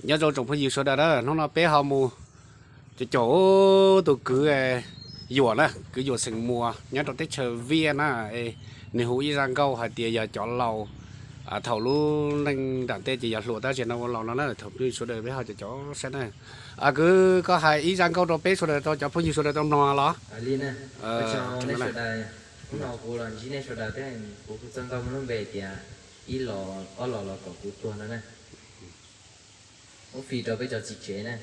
nhớ rồi trong phải số đó nó bé hao mù chỗ tôi cứ dùa nè cứ dùa sừng mùa nhớ trong tết chờ viên á nếu húi răng câu hay tiền giờ chọn lầu thầu lu nên đạn tê chỉ giờ lụa ta chỉ nó lầu nó là thầu đi số đời bé hao cho chó sẽ này cứ có hai ý răng câu trong bé số đời cho phải số đời trong nọ đó Alina, cho nên này số đại, nó cố làm gì nên số đại thế, cố cứ chân tâm nó về thì ý lò, ở lò có cố tuần nữa này, nó phi cho bây giờ chỉ chế này.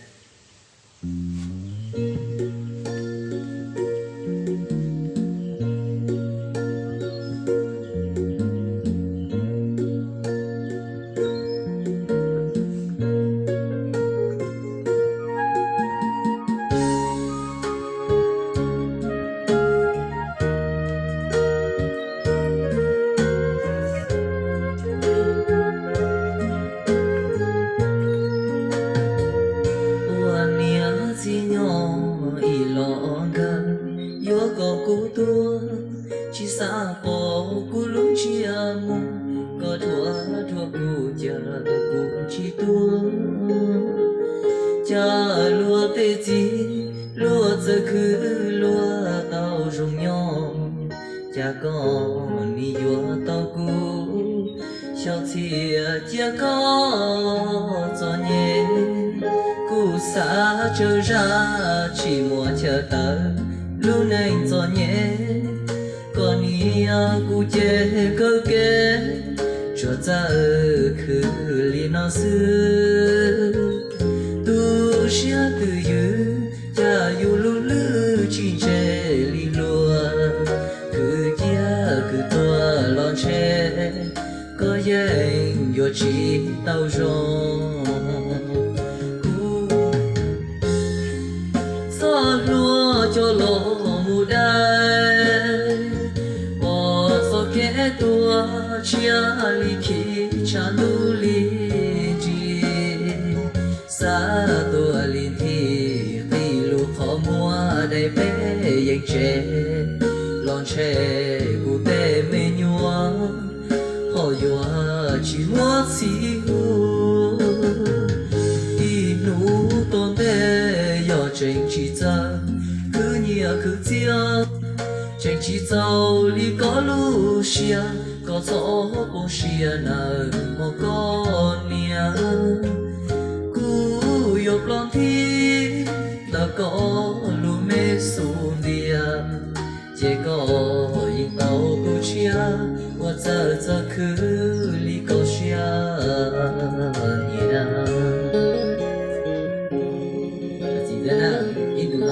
记得呢，印度那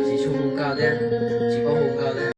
是冲高的。